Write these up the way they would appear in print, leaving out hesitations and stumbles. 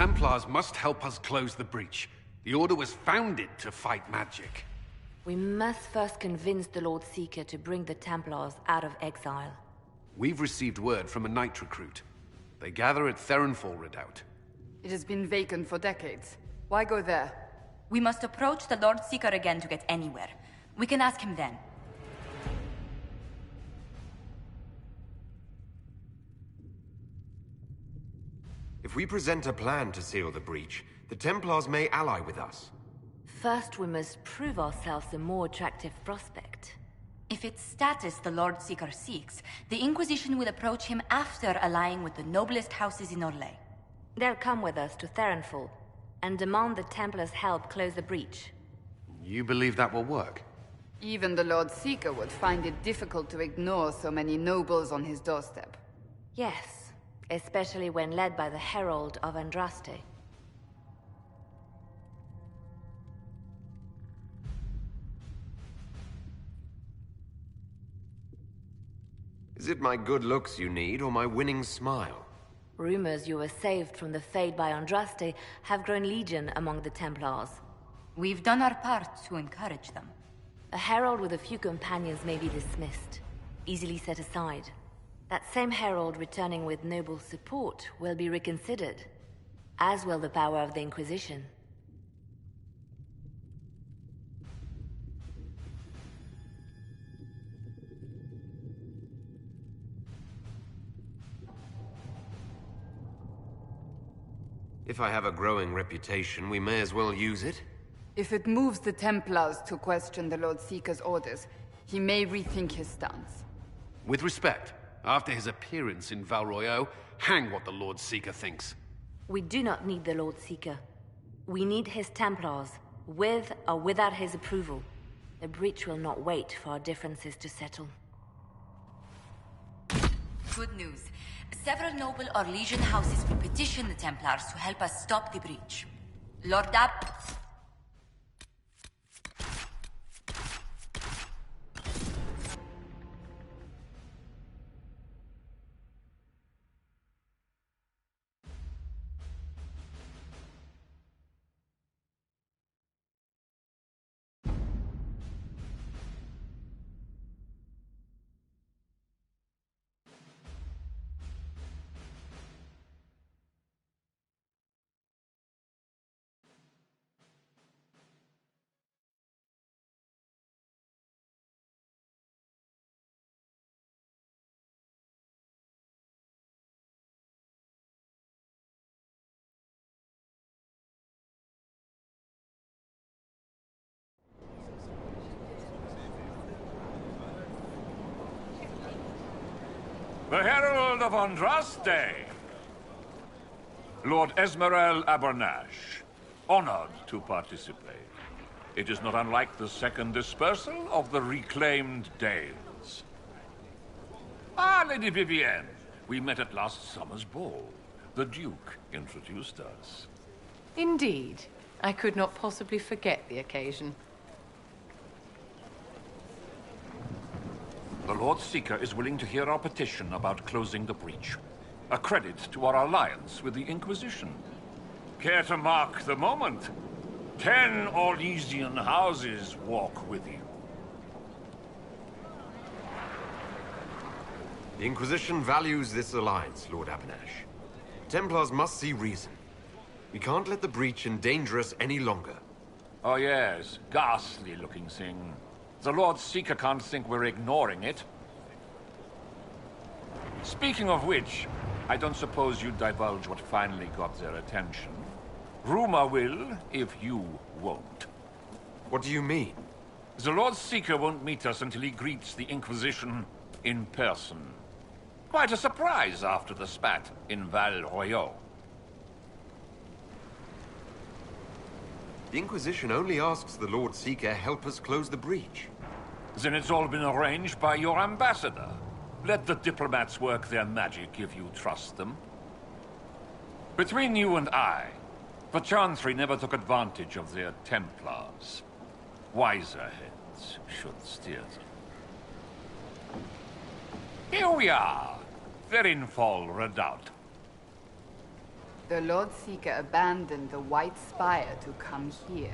Templars must help us close the breach. The Order was founded to fight magic. We must first convince the Lord Seeker to bring the Templars out of exile. We've received word from a knight recruit. They gather at Theronfall Redoubt. It has been vacant for decades. Why go there? We must approach the Lord Seeker again to get anywhere. We can ask him then. If we present a plan to seal the breach, the Templars may ally with us. First, we must prove ourselves a more attractive prospect. If it's status the Lord Seeker seeks, the Inquisition will approach him after allying with the noblest houses in Orlais. They'll come with us to Theronfall and demand the Templars' help close the breach. You believe that will work? Even the Lord Seeker would find it difficult to ignore so many nobles on his doorstep. Yes, especially when led by the Herald of Andraste. Is it my good looks you need, or my winning smile? Rumors you were saved from the fate by Andraste have grown legion among the Templars. We've done our part to encourage them. A herald with a few companions may be dismissed, easily set aside. That same herald returning with noble support will be reconsidered, as will the power of the Inquisition. If I have a growing reputation, we may as well use it. If it moves the Templars to question the Lord Seeker's orders, he may rethink his stance. With respect, after his appearance in Val Royeaux, hang what the Lord Seeker thinks. We do not need the Lord Seeker. We need his Templars, with or without his approval. The breach will not wait for our differences to settle. Good news. Several noble Orlesian houses will petition the Templars to help us stop the breach. Lord Ab... The Herald of Andraste! Lord Esmerel Abernash, honored to participate. It is not unlike the second dispersal of the reclaimed Dales. Ah, Lady Vivienne, we met at last summer's ball. The Duke introduced us. Indeed. I could not possibly forget the occasion. The Lord Seeker is willing to hear our petition about closing the breach. A credit to our alliance with the Inquisition. Care to mark the moment? 10 Orlesian houses walk with you. The Inquisition values this alliance, Lord Abernash. Templars must see reason. We can't let the breach endanger us any longer. Oh yes, ghastly-looking thing. The Lord Seeker can't think we're ignoring it. Speaking of which, I don't suppose you'd divulge what finally got their attention. Rumor will, if you won't. What do you mean? The Lord Seeker won't meet us until he greets the Inquisition in person. Quite a surprise after the spat in Val Royeaux. The Inquisition only asks the Lord Seeker help us close the breach. Then it's all been arranged by your ambassador. Let the diplomats work their magic if you trust them. Between you and I, the Chantry never took advantage of their Templars. Wiser heads should steer them. Here we are, Theronfall Redoubt. The Lord Seeker abandoned the White Spire to come here.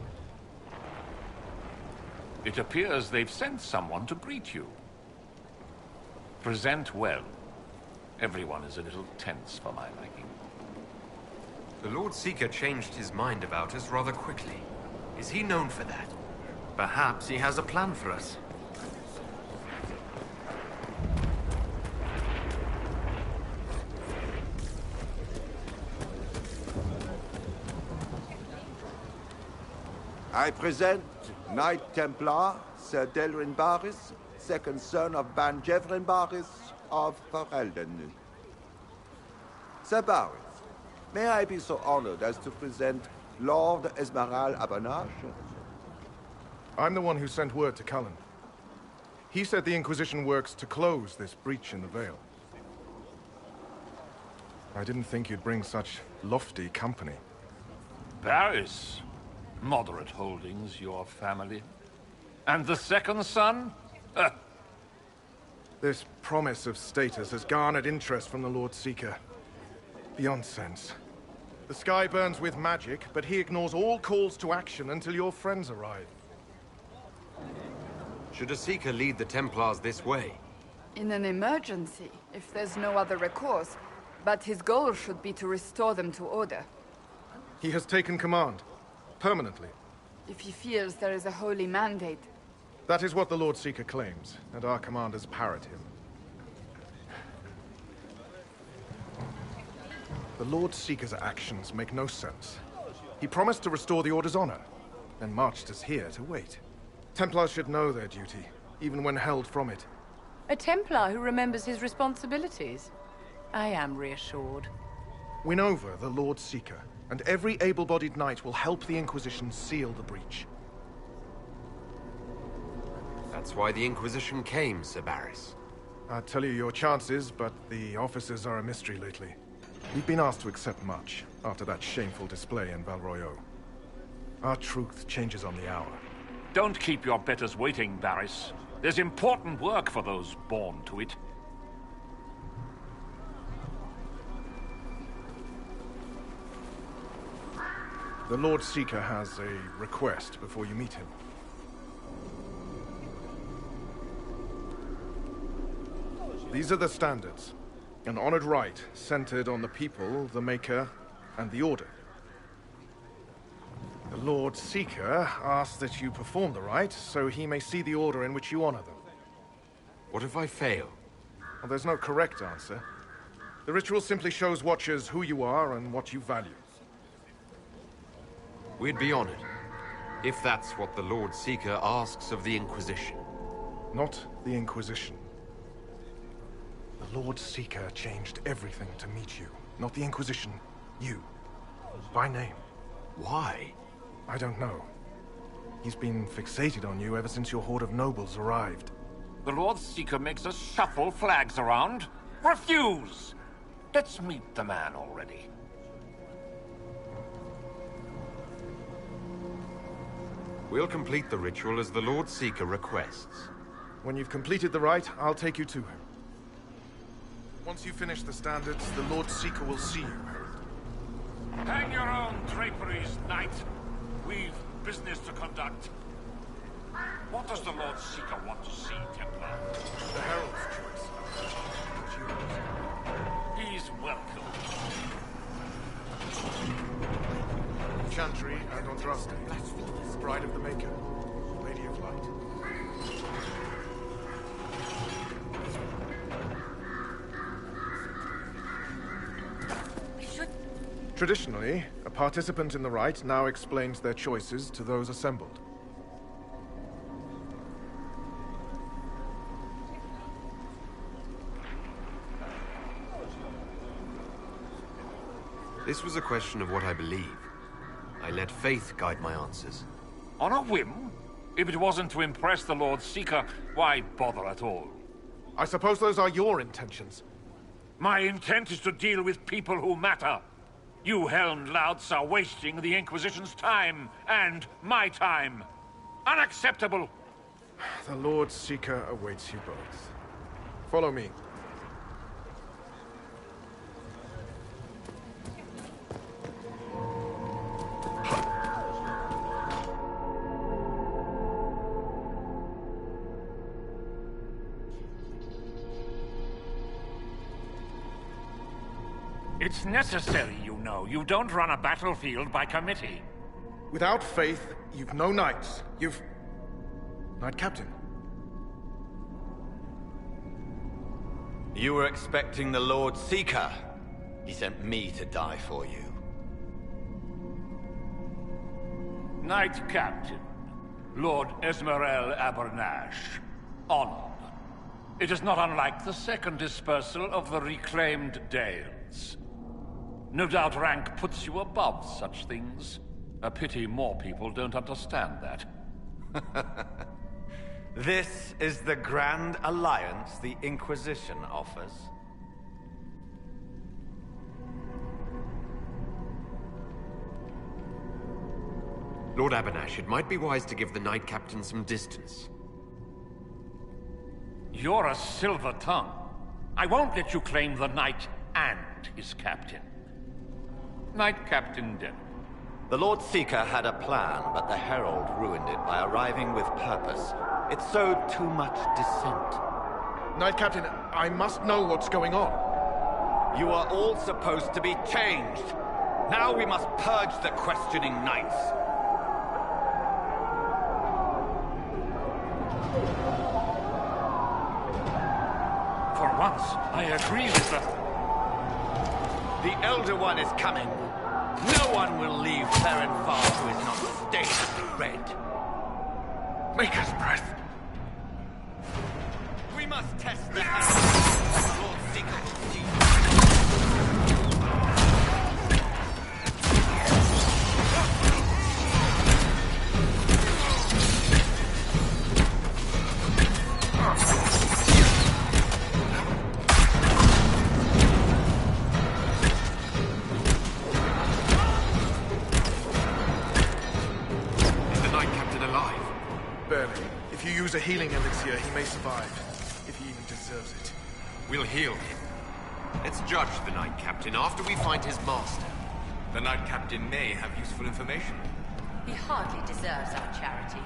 It appears they've sent someone to greet you. Present well. Everyone is a little tense for my liking. The Lord Seeker changed his mind about us rather quickly. Is he known for that? Perhaps he has a plan for us. I present Knight Templar, Sir Delrin Barris, second son of Ban Jevrin Barris of Ferelden. Sir Barris, may I be so honored as to present Lord Esmeralda Abonache? I'm the one who sent word to Cullen. He said the Inquisition works to close this breach in the Veil. I didn't think you'd bring such lofty company. Paris. Moderate holdings, your family. And the second son? This promise of status has garnered interest from the Lord Seeker. Beyond sense. The sky burns with magic, but he ignores all calls to action until your friends arrive. Should a Seeker lead the Templars this way? In an emergency, if there's no other recourse. But his goal should be to restore them to order. He has taken command. Permanently. If he feels there is a holy mandate. That is what the Lord Seeker claims, and our commanders parrot him. The Lord Seeker's actions make no sense. He promised to restore the Order's honor, then marched us here to wait. Templars should know their duty, even when held from it. A Templar who remembers his responsibilities. I am reassured. Win over the Lord Seeker, and every able-bodied knight will help the Inquisition seal the breach. That's why the Inquisition came, Sir Barris. I'd tell you your chances, but the officers are a mystery lately. We've been asked to accept much, after that shameful display in Valroyo. Our truth changes on the hour. Don't keep your betters waiting, Barris. There's important work for those born to it. The Lord Seeker has a request before you meet him. These are the standards. An honored right, centered on the people, the Maker, and the Order. The Lord Seeker asks that you perform the rite, so he may see the order in which you honor them. What if I fail? Well, there's no correct answer. The ritual simply shows Watchers who you are and what you value. We'd be honored, if that's what the Lord Seeker asks of the Inquisition. Not the Inquisition. The Lord Seeker changed everything to meet you. Not the Inquisition. You. By name. Why? I don't know. He's been fixated on you ever since your horde of nobles arrived. The Lord Seeker makes us shuffle flags around. Refuse! Let's meet the man already. We'll complete the ritual as the Lord Seeker requests. When you've completed the rite, I'll take you to him. Once you finish the standards, the Lord Seeker will see you. Hang your own draperies, knight. We've business to conduct. What does the Lord Seeker want to see, Templar? The Herald's choice. It's yours. He's welcome. Chantry and Andraste, Bride of the Maker, Lady of Light. Traditionally, a participant in the rite now explains their choices to those assembled. This was a question of what I believe. I let faith guide my answers. On a whim? If it wasn't to impress the Lord Seeker, why bother at all? I suppose those are your intentions. My intent is to deal with people who matter. You helmed louts are wasting the Inquisition's time, and my time. Unacceptable! The Lord Seeker awaits you both. Follow me. It's necessary, you know. You don't run a battlefield by committee. Without faith, you've no knights. You've... Knight Captain. You were expecting the Lord Seeker. He sent me to die for you. Knight Captain, Lord Esmerel Abernash. Honored. It is not unlike the second dispersal of the reclaimed Dales. No doubt rank puts you above such things. A pity more people don't understand that. This is the grand alliance the Inquisition offers. Lord Abernash, it might be wise to give the Knight Captain some distance. You're a silver tongue. I won't let you claim the Knight and his captain. Knight Captain Denham. The Lord Seeker had a plan, but the Herald ruined it by arriving with purpose. It sowed too much dissent. Knight Captain, I must know what's going on. You are all supposed to be changed. Now we must purge the questioning knights. For once, I agree with the... The Elder One is coming. No one will leave Therenfar who is not stained red. Maker's breath. We must test the Herald. Lord Seeker will see. Use a healing elixir, he may survive. If he even deserves it. We'll heal him. Let's judge the Knight Captain after we find his master. The Knight Captain may have useful information. He hardly deserves our charity.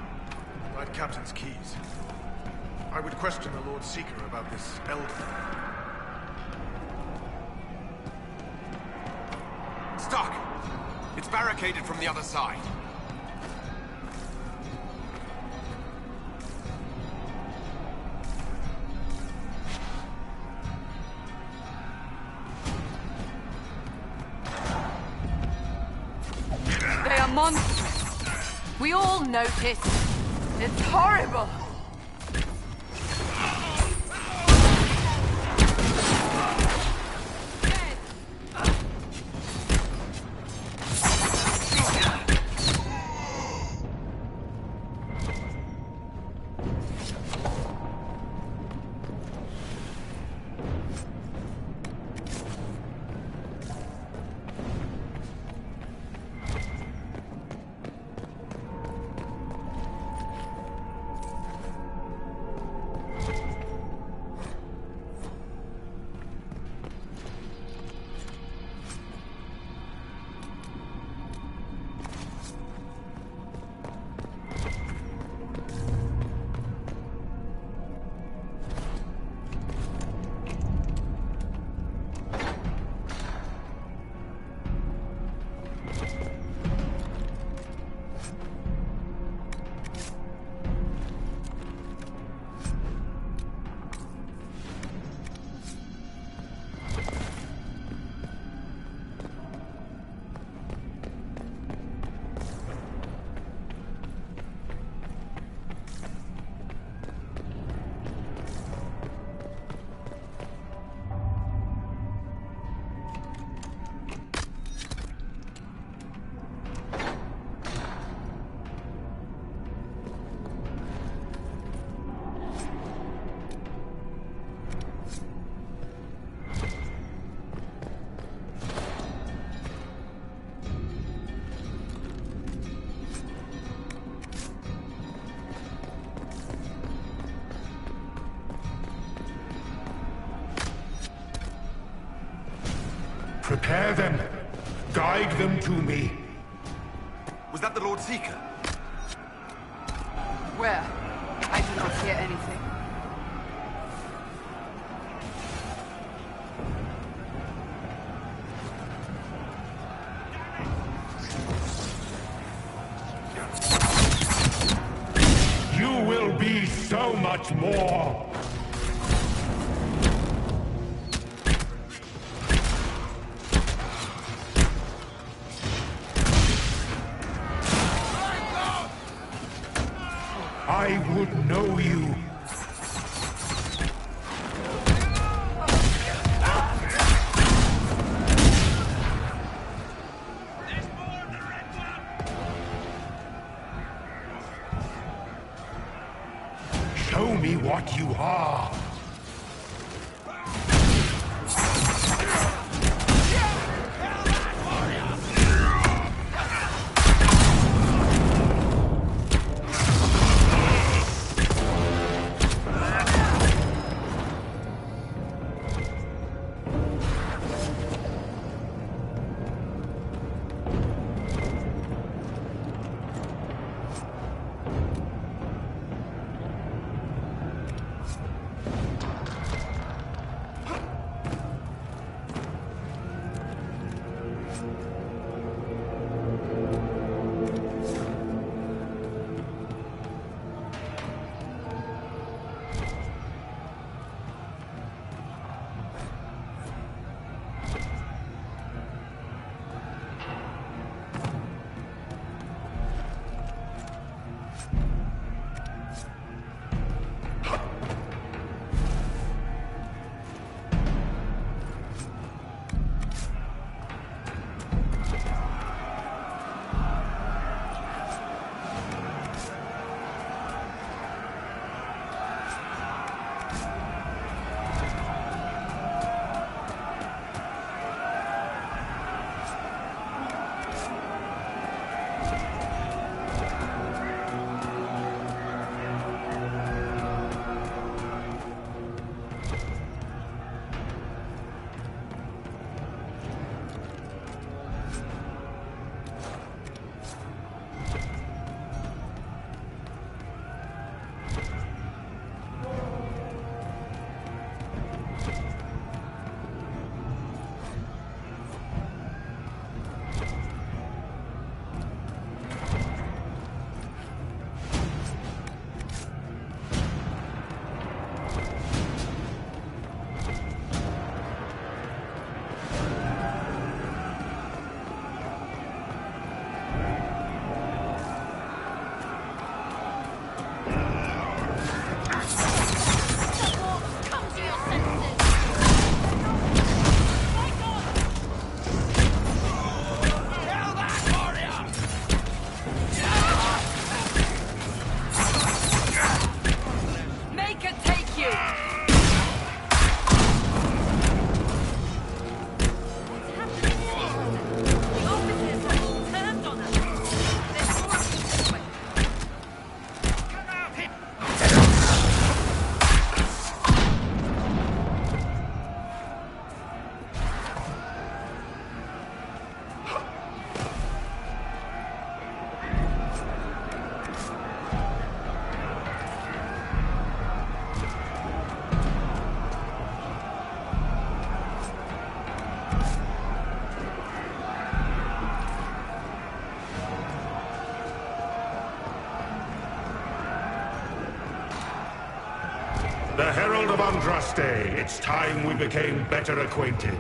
Knight Captain's keys. I would question the Lord Seeker about this Elder. Stuck! It's barricaded from the other side. Monstrous. We all notice. It's horrible. Prepare them. Guide them to me. Was that the Lord Seeker? Where? I do not hear anything. so much more! I would know you. Show me what you are. The Herald of Andraste, it's time we became better acquainted.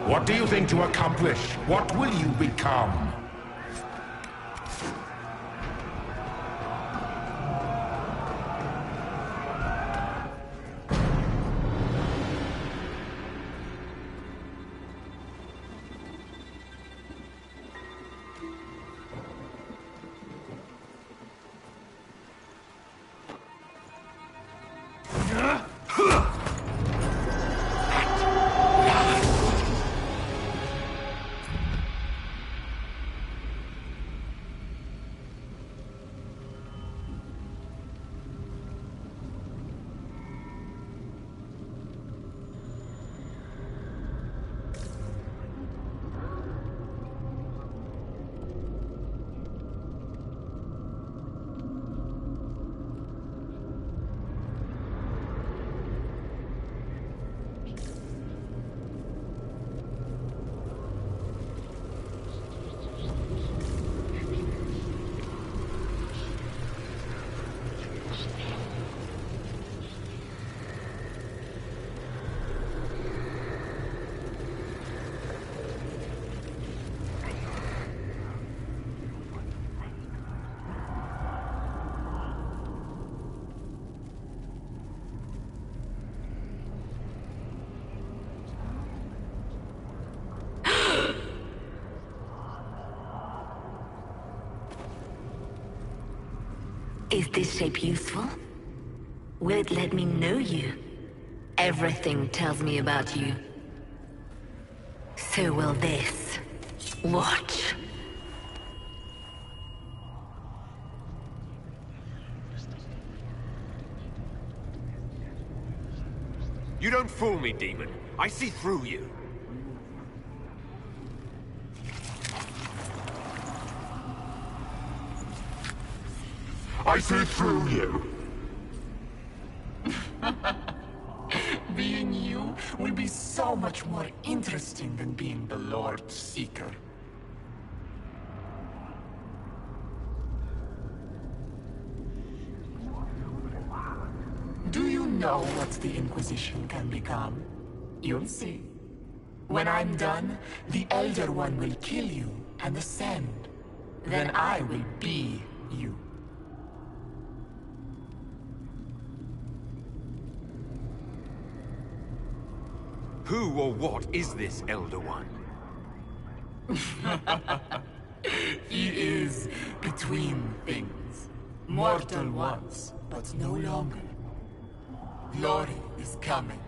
What do you think to accomplish? What will you become? Is this shape useful? Will it let me know you? Everything tells me about you. So will this. Watch. You don't fool me, demon. I see through you. I see through you. Being you will be so much more interesting than being the Lord Seeker. Do you know what the Inquisition can become? You'll see. When I'm done, the Elder One will kill you and ascend. Then I will be you. Who or what is this Elder One? He is between things. Mortal once, but no longer. Glory is coming,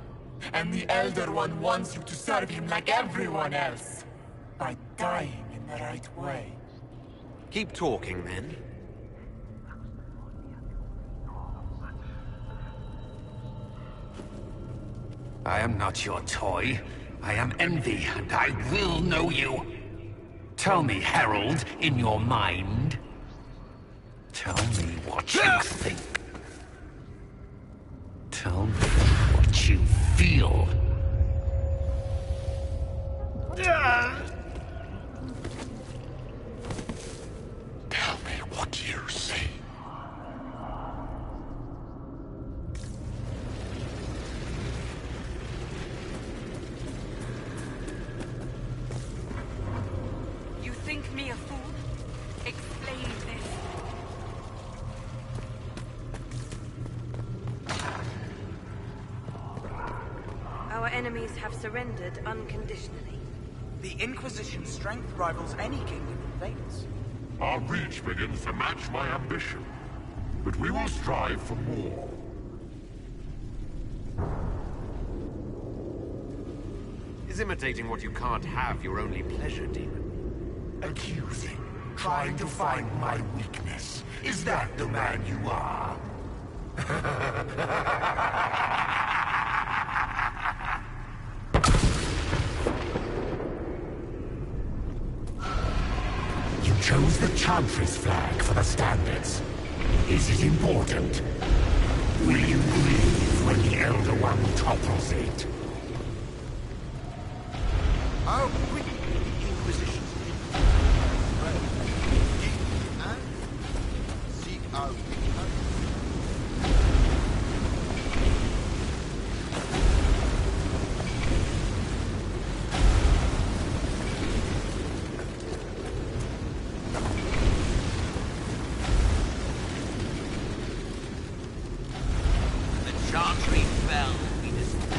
and the Elder One wants you to serve him like everyone else, by dying in the right way. Keep talking, then. I am not your toy. I am Envy, and I will know you. Tell me, Herald, in your mind. Tell me what you think. Tell me what you feel. Tell me what you see. You think me a fool? Explain this. Our enemies have surrendered unconditionally. The Inquisition's strength rivals any kingdom in Vegas. Our reach begins to match my ambition, but we will strive for more. Is imitating what you can't have your only pleasure, demon? Accusing, trying to find my weakness. Is that the man you are? You chose the Chantry's flag for the standards. Is it important? Will you grieve when the Elder One topples it? How quickly the Inquisition's spread. Deep and seek out. The Chantry fell, we despair.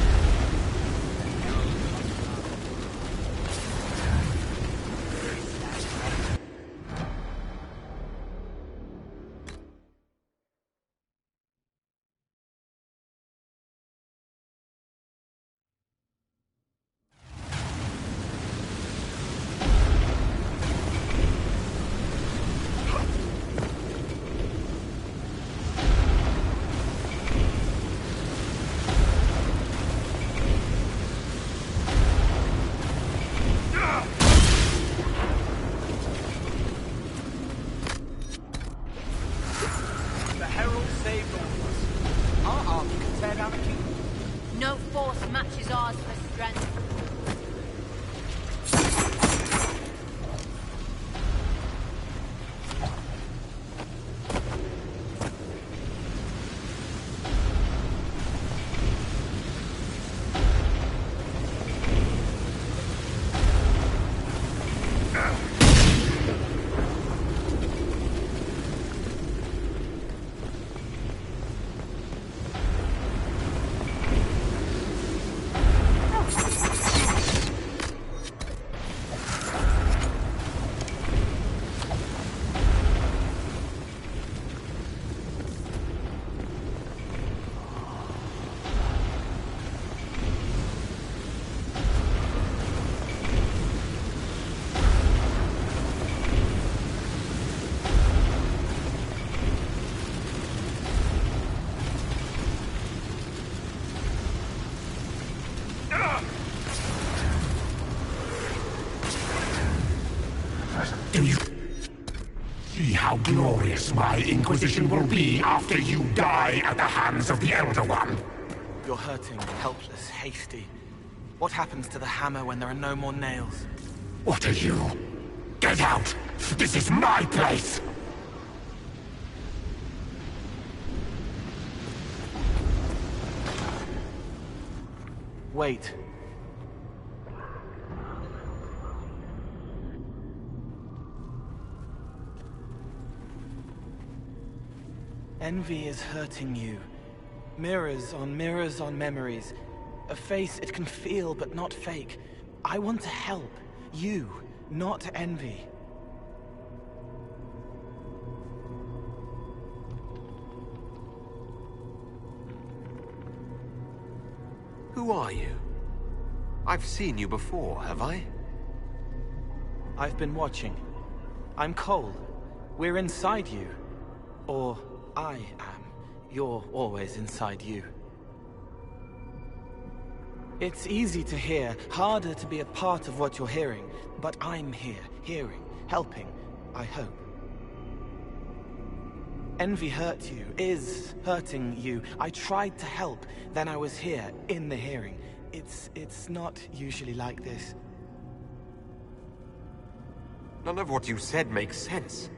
Do you see how glorious my Inquisition will be after you die at the hands of the Elder One? You're hurting, helpless, hasty. What happens to the hammer when there are no more nails? What are you? Get out! This is my place! Wait. Envy is hurting you. Mirrors on memories. A face it can feel but not fake. I want to help. You, not envy. Who are you? I've seen you before, have I? I've been watching. I'm Cole. We're inside you. Or I am. You're always inside you. It's easy to hear, harder to be a part of what you're hearing. But I'm here, hearing, helping, I hope. Envy hurt you, is hurting you. I tried to help, then I was here, in the hearing. It's not usually like this. None of what you said makes sense.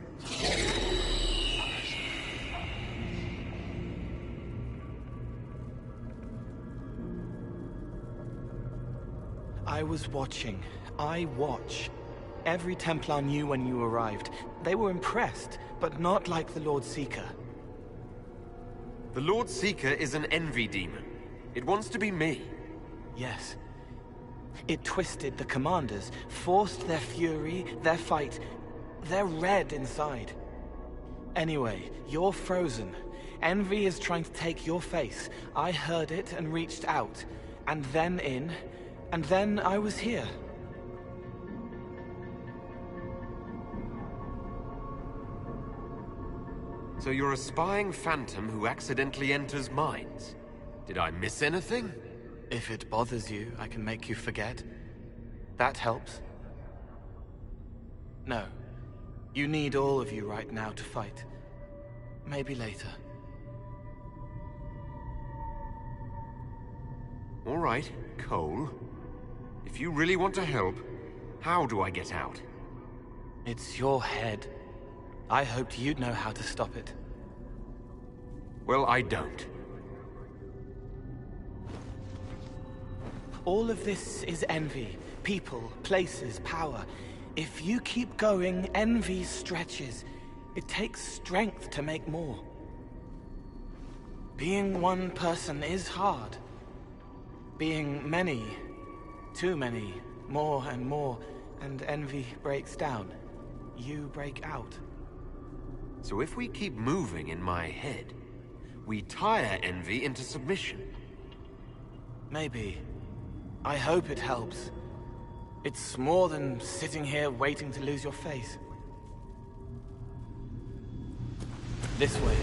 I was watching. I watch. Every Templar knew when you arrived. They were impressed, but not like the Lord Seeker. The Lord Seeker is an envy demon. It wants to be me. Yes. It twisted the commanders, forced their fury, their fight. They're red inside. Anyway, you're frozen. Envy is trying to take your face. I heard it and reached out. And then in. And then I was here. So you're a spying phantom who accidentally enters minds. Did I miss anything? If it bothers you, I can make you forget. That helps. No. You need all of you right now to fight. Maybe later. All right, Cole. If you really want to help, how do I get out? It's your head. I hoped you'd know how to stop it. Well, I don't. All of this is envy. People, places, power. If you keep going, envy stretches. It takes strength to make more. Being one person is hard. Being many, too many, more and more, and envy breaks down. You break out. So if we keep moving in my head, we tire envy into submission. Maybe. I hope it helps. It's more than sitting here waiting to lose your face. This way.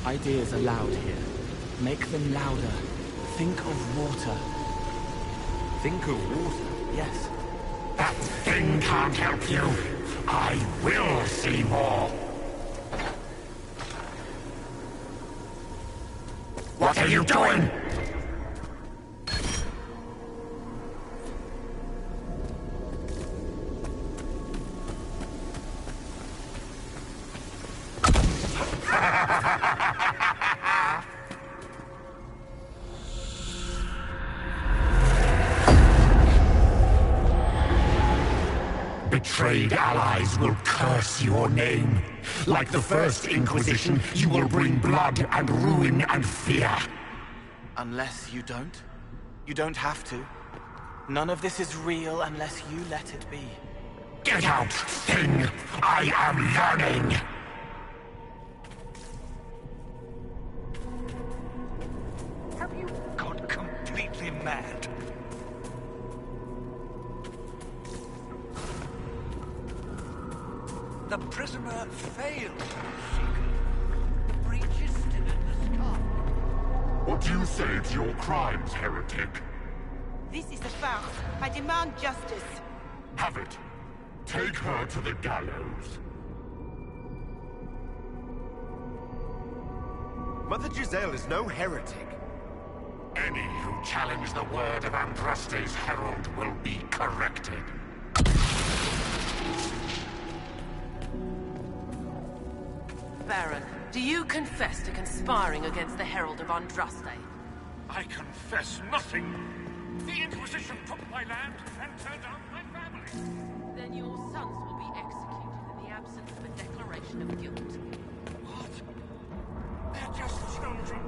Ideas are loud here. Make them louder. Think of water. Think of water? Yes. That thing can't help you. I will see more. What are you doing? Betrayed allies will curse your name. Like the first Inquisition, you will bring blood and ruin and fear. Unless you don't. You don't have to. None of this is real unless you let it be. Get out, thing! I am learning! Have you gone completely mad? The prisoner failed, Seeker. The breach is still in the sky. What do you say to your crimes, heretic? This is a farce. I demand justice. Have it. Take her to the gallows. Mother Giselle is no heretic. Any who challenge the word of Andraste's herald will be corrected. Baron, do you confess to conspiring against the Herald of Andraste? I confess nothing. The Inquisition took my land and turned out my family. Then your sons will be executed in the absence of a declaration of guilt. What? They're just children.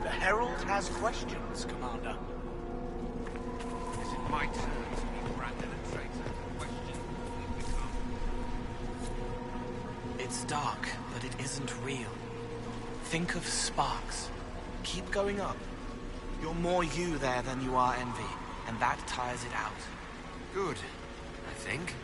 The Herald has questions, Commander. Is it my turn to be branded a traitor? It's dark, but it isn't real. Think of sparks. Keep going up. You're more you there than you are envy, and that tires it out. Good, I think.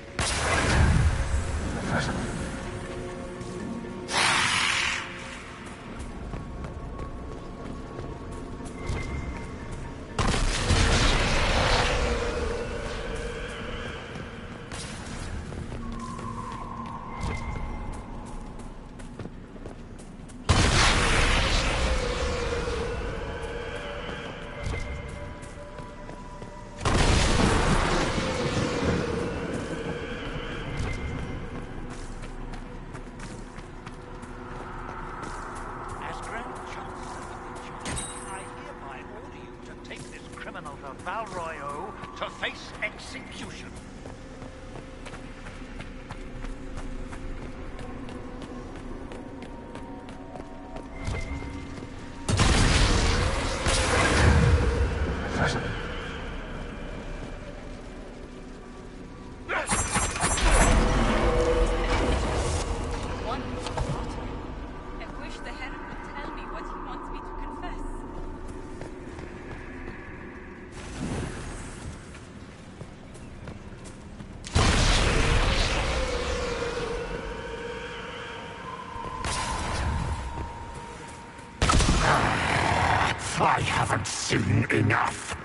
To face execution. I haven't seen enough.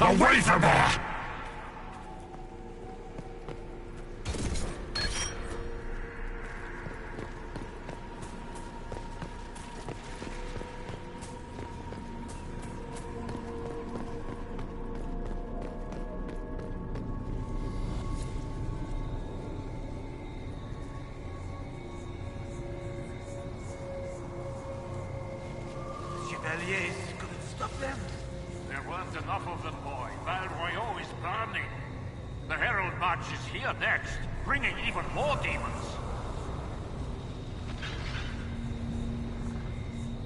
Away from there! Chevaliers couldn't stop them. There weren't enough of them, boy. Val Royeaux is burning. The Herald marches here next, bringing even more demons.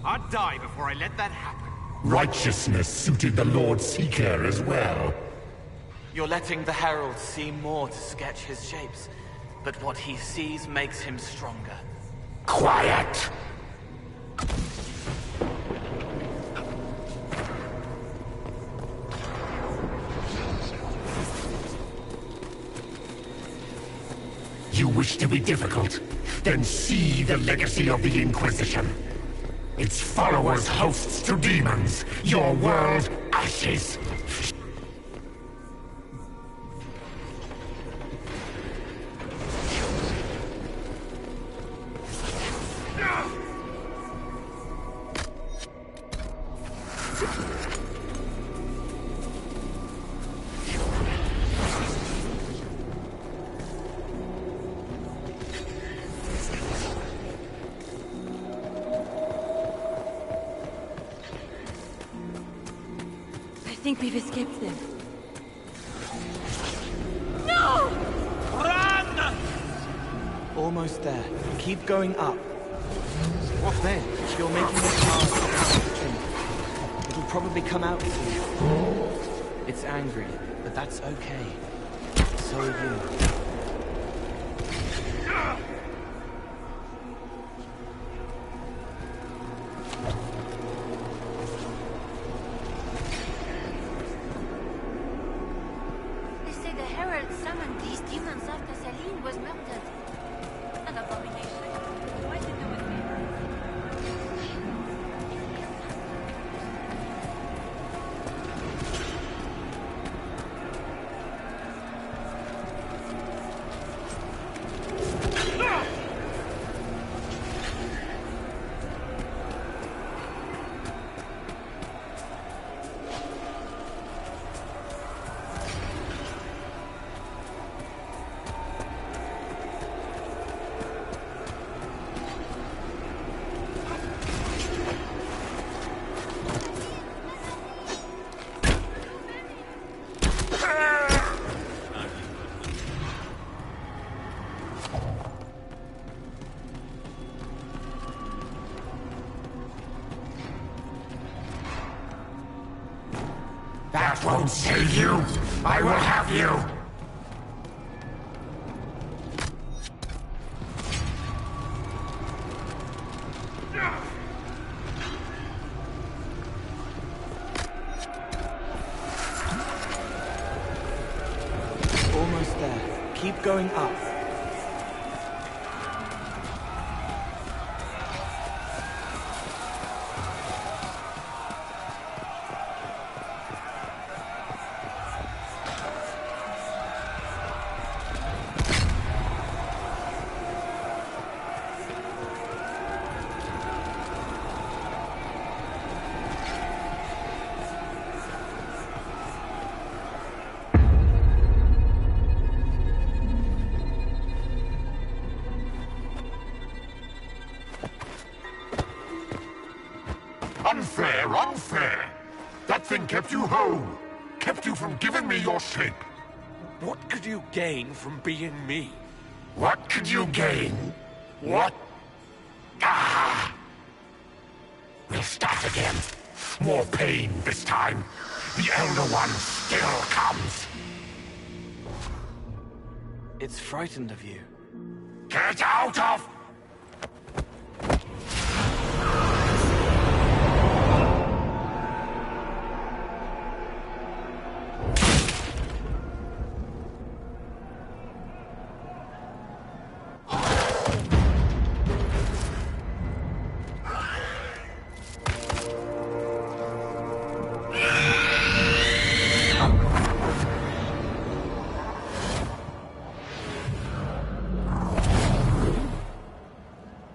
I'd die before I let that happen. Righteousness suited the Lord Seeker as well. You're letting the Herald see more to sketch his shapes, but what he sees makes him stronger. Quiet! You wish to be difficult? Then see the legacy of the Inquisition. Its followers hosts to demons, your world ashes. I think we've escaped them. No! Run! Almost there. Keep going up. What then? You're making it hard. It'll probably come out soon. It's angry, but that's okay. So are you. They say the Herald summoned these demons after Celine was murdered. an abomination. Why did no one That won't save you! I will have you! Almost there. Keep going up. Unfair, unfair! That thing kept you whole! Kept you from giving me your shape! What could you gain from being me? What could you gain? What? Ah! We'll start again. More pain this time. The Elder One still comes. It's frightened of you. Get out of...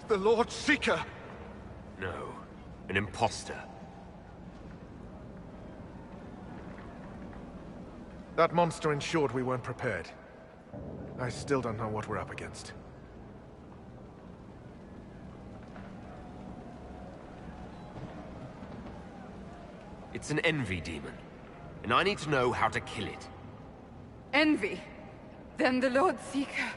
The Lord Seeker! No, an imposter. That monster ensured we weren't prepared. I still don't know what we're up against. It's an envy demon, and I need to know how to kill it. Envy? Then the Lord Seeker...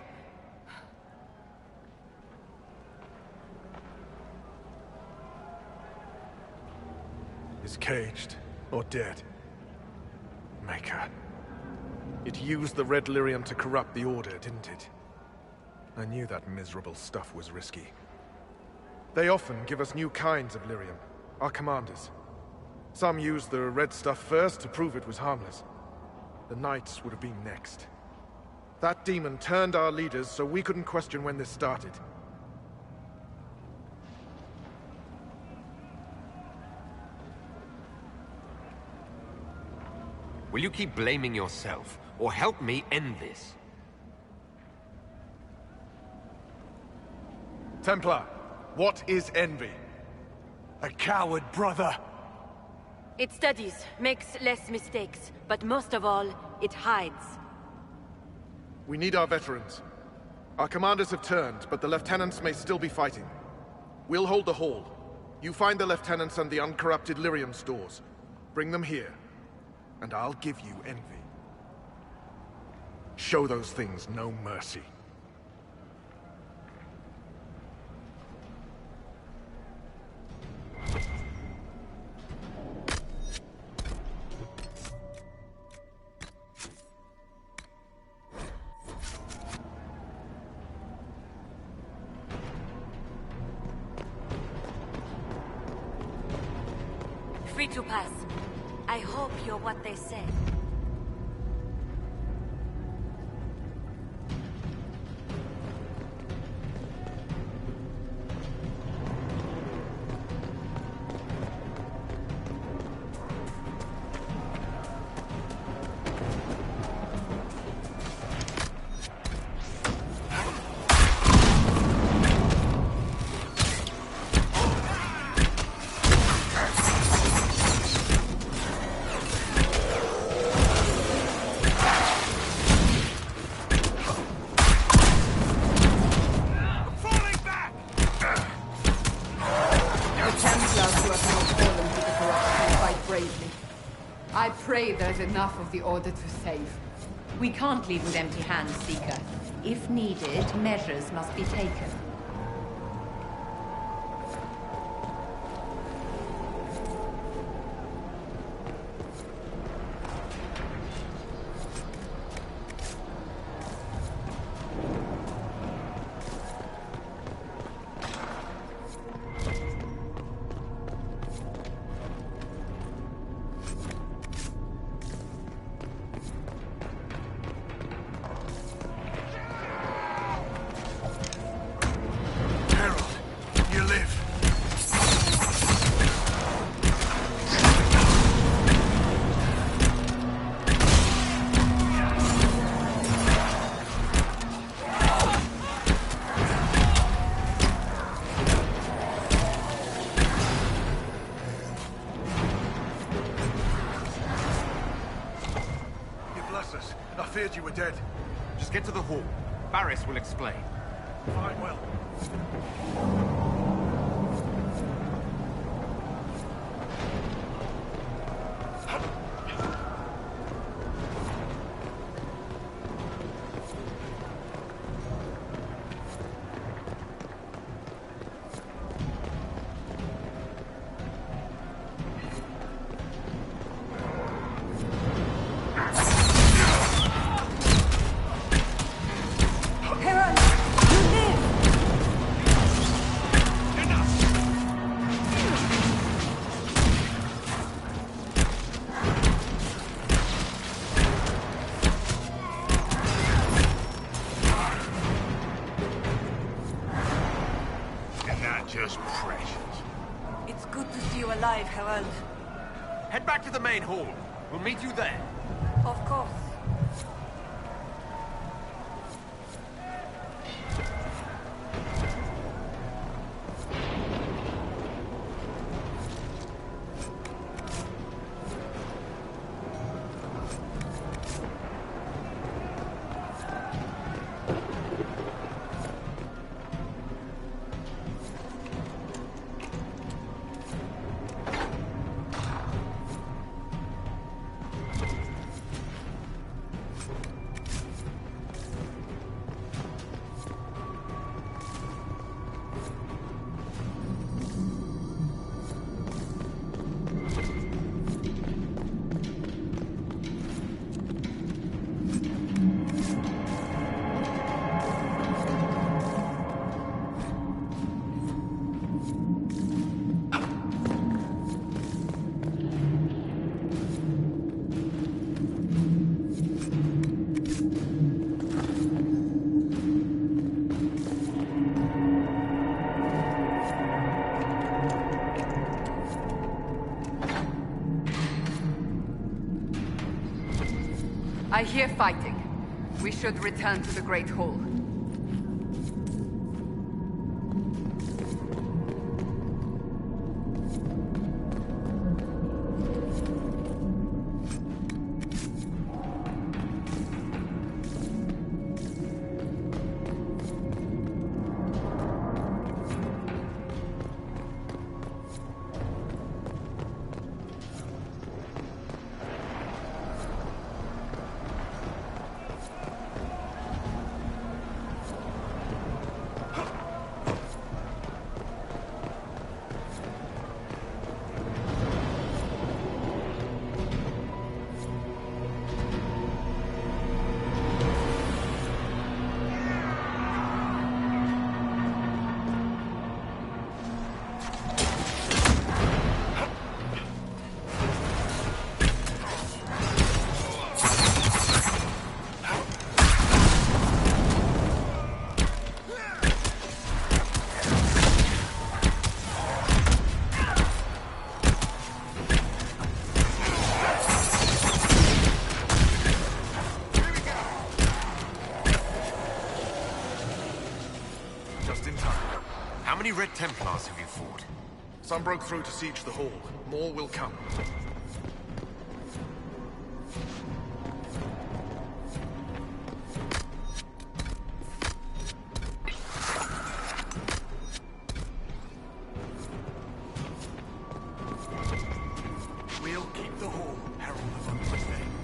is caged or dead. Maker. It used the red lyrium to corrupt the Order, didn't it? I knew that miserable stuff was risky. They often give us new kinds of lyrium, our commanders. Some used the red stuff first to prove it was harmless. The Knights would have been next. That demon turned our leaders so we couldn't question when this started. Will you keep blaming yourself, or help me end this? Templar, what is envy? A coward, brother. It studies, makes less mistakes, but most of all, it hides. We need our veterans. Our commanders have turned, but the lieutenants may still be fighting. We'll hold the hall. You find the lieutenants and the uncorrupted lyrium stores. Bring them here, and I'll give you envy. Show those things no mercy. Free to pass. I hope you're what they say. is enough of the Order to save. We can't leave with empty hands, Seeker. If needed, measures must be taken. You were dead. Just get to the hall. Barris will explain. Fine, well. Just precious. It's good to see you alive, Herald. Head back to the main hall. We'll meet you there. Of course. I hear fighting. We should return to the Great Hall. How many Red Templars have you fought? Some broke through to siege the hall. More will come. We'll keep the hall, Herald of Unutmayalım.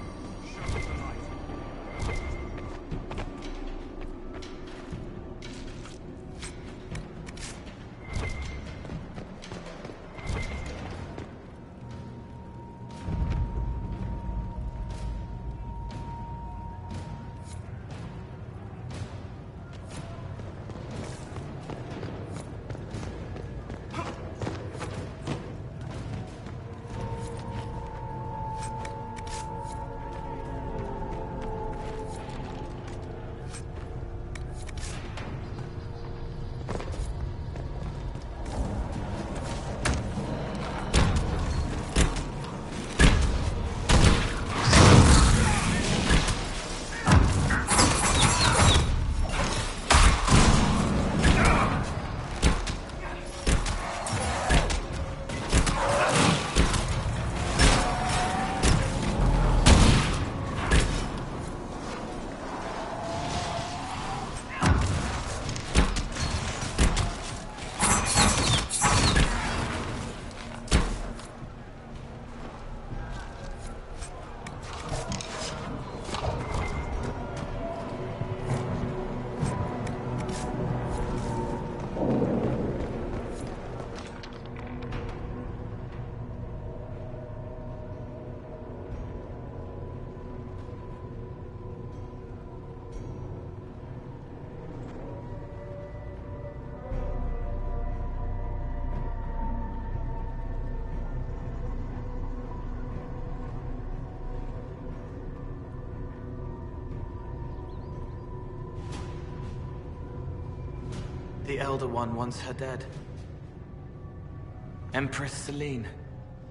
The Elder One wants her dead. Empress Celine.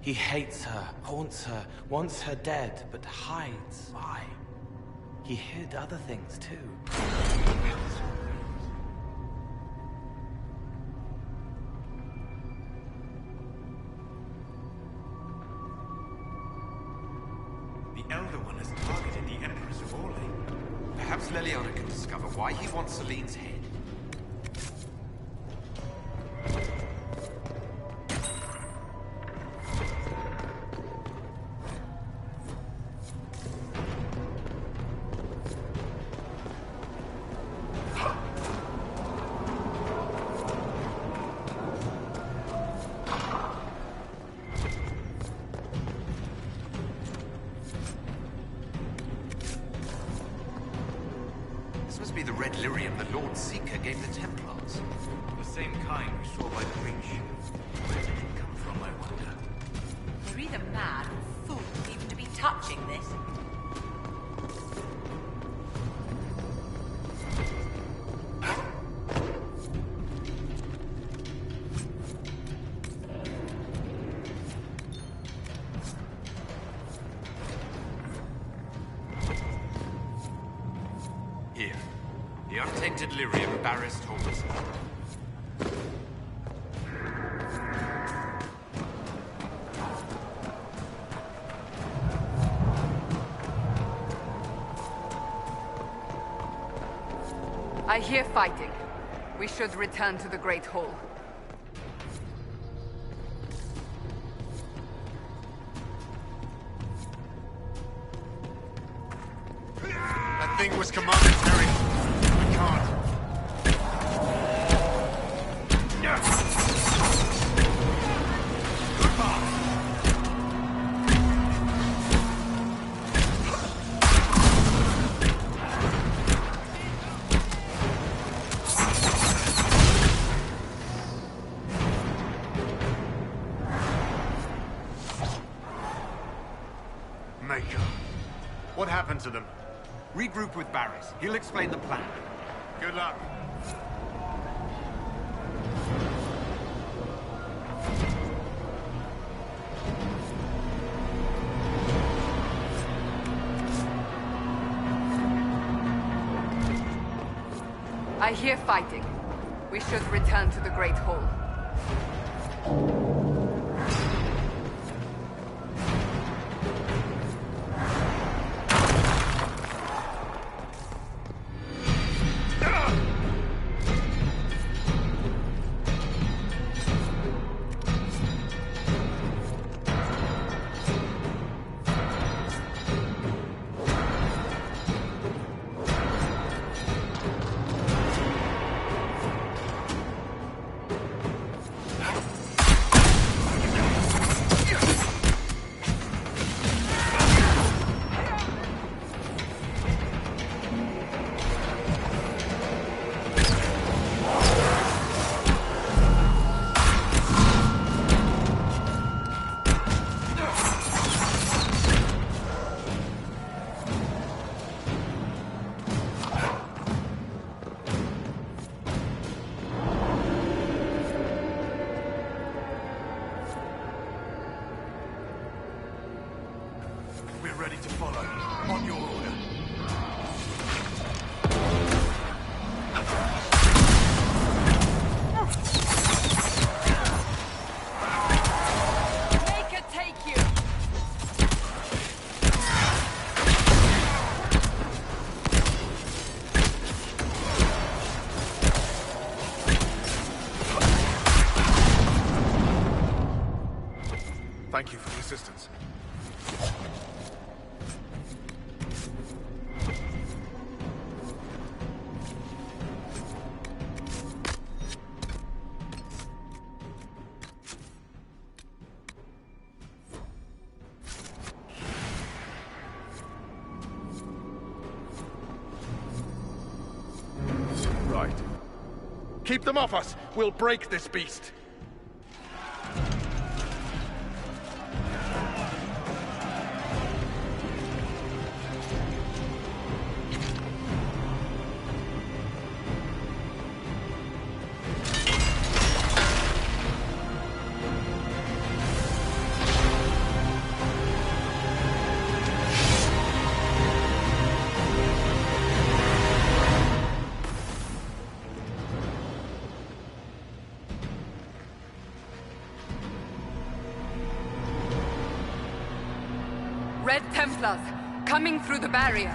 He hates her, haunts her, wants her dead, but hides. Why? He hid other things too. The Elder One has targeted the Empress of Olmayı. Perhaps Leliana can discover why he wants Celine's head. This must be the red lyrium the Lord Seeker gave the Templars. The same kind we saw by the breach. Where did it come from, I wonder? You're either mad or fool even to be touching this. Here. The untainted lyrium Barris told us about. I hear fighting. We should return to the Great Hall. That thing was commanded, Terry. I can't. Maker. What happened to them? Regroup with Barris. He'll explain the plan. Good luck. I hear fighting. We should return to the Great Hall. We're ready to follow. On your order. Make it take you! Thank you for the assistance. Right. Keep them off us! We'll break this beast! Templars, coming through the barrier.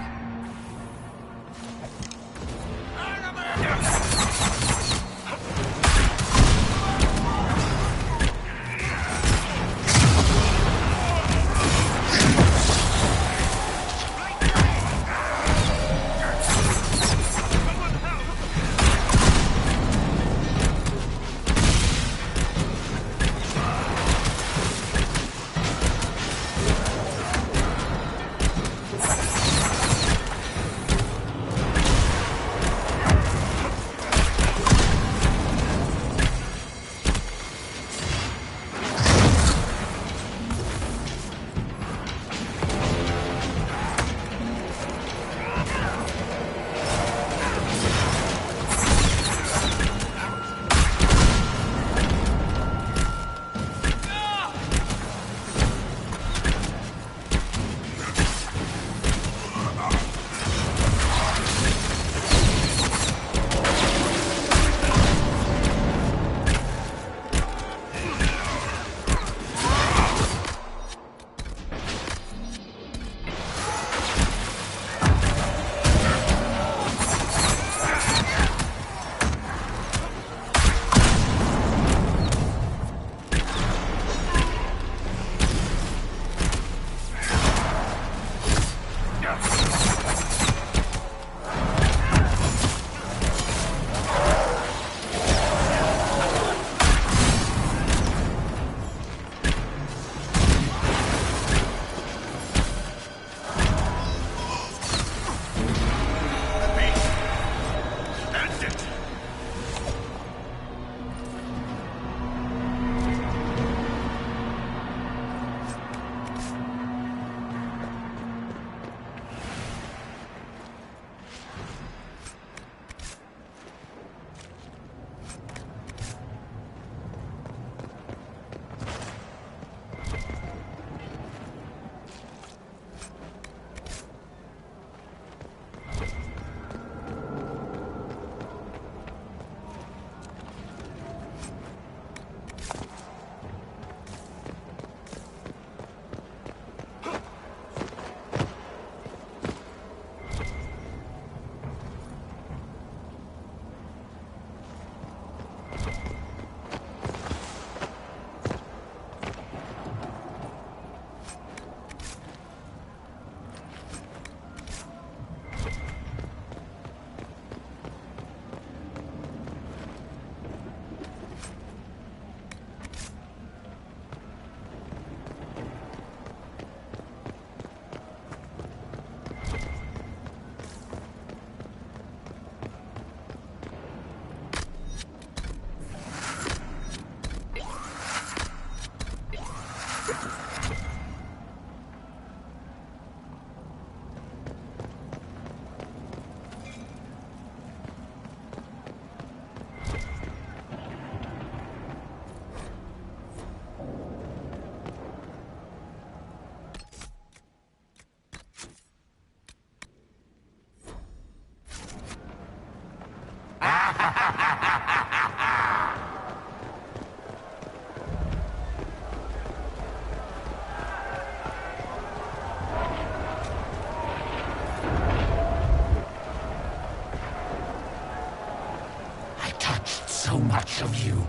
So much of you.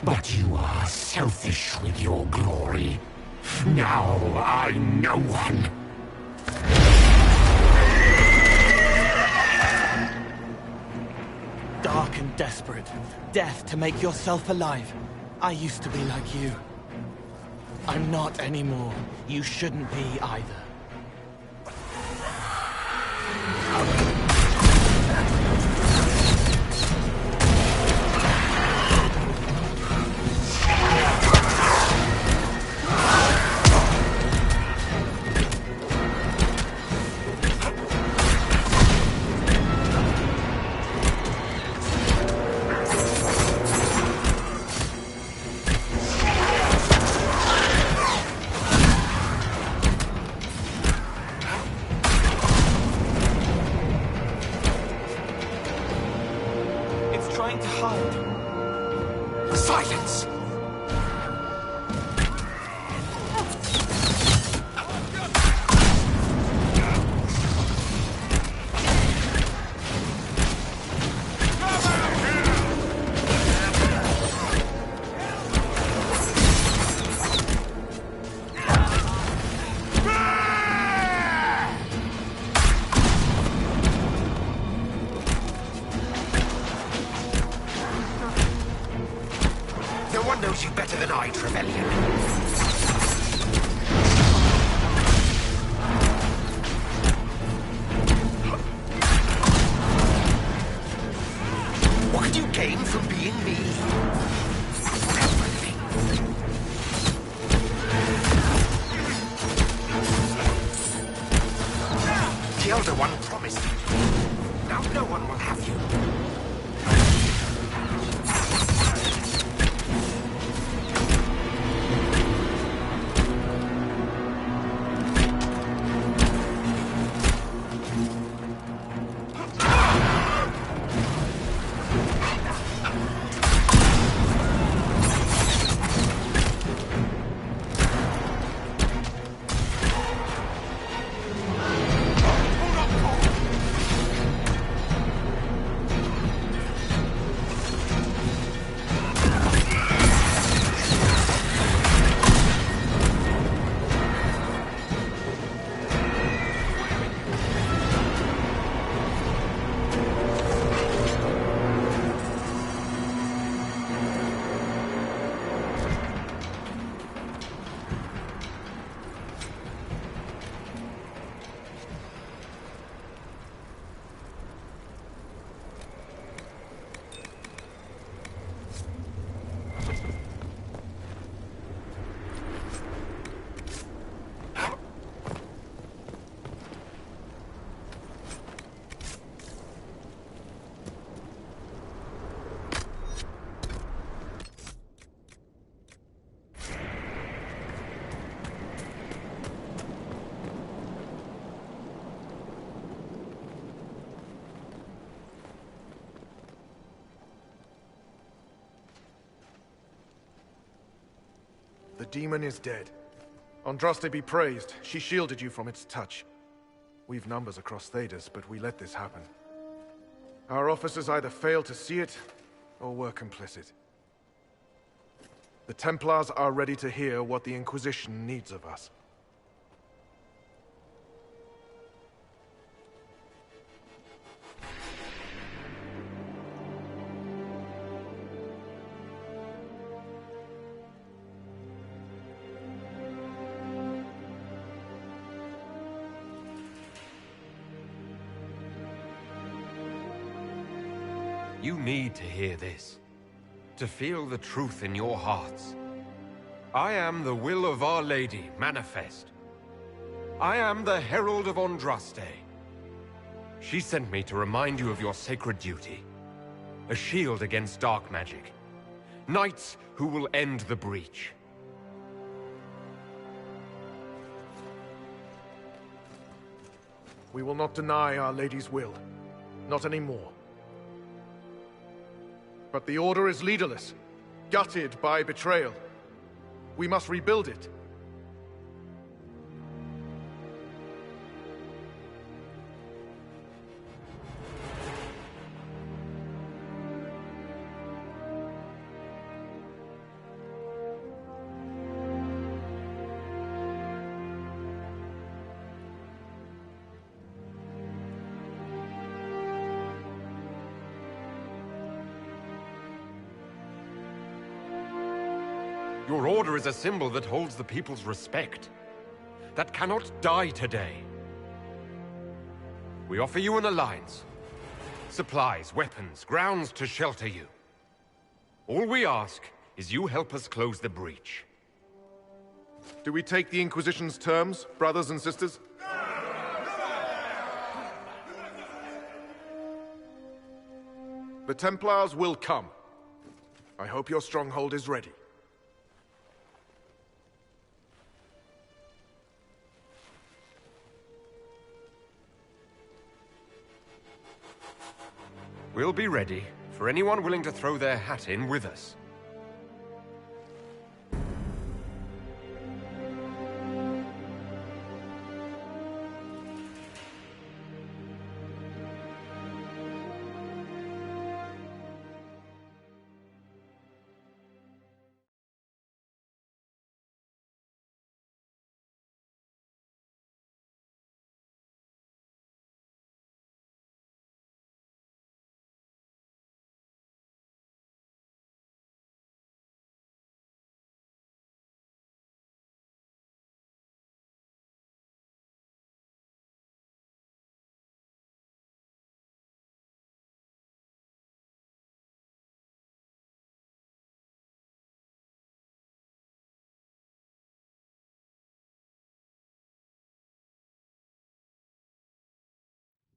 But you are selfish with your glory. Now I'm no one. Dark and desperate. Death to make yourself alive. I used to be like you. I'm not anymore. You shouldn't be either. Silence! rebellion. What could you gain from being me? Everything. The Elder One promised you. Now no one will have you. The demon is dead. Andraste be praised. She shielded you from its touch. We've numbers across Thedas, but we let this happen. Our officers either failed to see it, or were complicit. The Templars are ready to hear what the Inquisition needs of us. You need to hear this, to feel the truth in your hearts. I am the will of Our Lady manifest. I am the Herald of Andraste. She sent me to remind you of your sacred duty. A shield against dark magic. Knights who will end the breach. We will not deny Our Lady's will. Not anymore. But the Order is leaderless, gutted by betrayal. We must rebuild it. Your order is a symbol that holds the people's respect. That cannot die today. We offer you an alliance. Supplies, weapons, grounds to shelter you. All we ask is you help us close the breach. Do we take the Inquisition's terms, brothers and sisters? The Templars will come. I hope your stronghold is ready. We'll be ready for anyone willing to throw their hat in with us.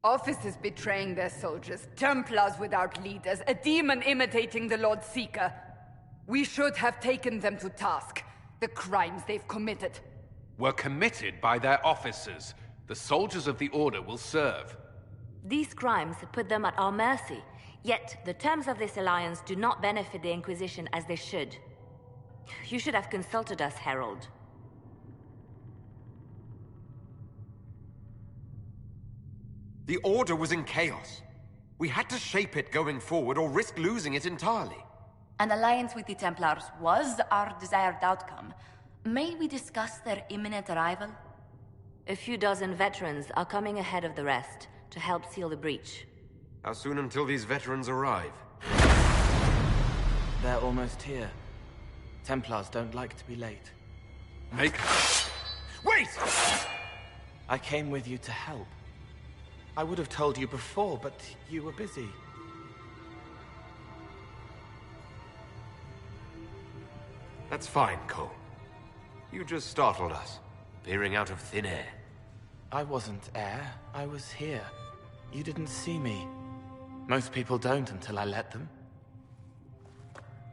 Officers betraying their soldiers, Templars without leaders, a demon imitating the Lord Seeker. We should have taken them to task. The crimes they've committed. Were committed by their officers. The soldiers of the Order will serve. These crimes put them at our mercy, yet the terms of this alliance do not benefit the Inquisition as they should. You should have consulted us, Herald. The Order was in chaos. We had to shape it going forward or risk losing it entirely. An alliance with the Templars was our desired outcome. May we discuss their imminent arrival? A few dozen veterans are coming ahead of the rest to help seal the breach. How soon until these veterans arrive? They're almost here. Templars don't like to be late. Wait! I came with you to help. I would have told you before, but you were busy. That's fine, Cole. You just startled us, appearing out of thin air. I wasn't air. I was here. You didn't see me. Most people don't until I let them.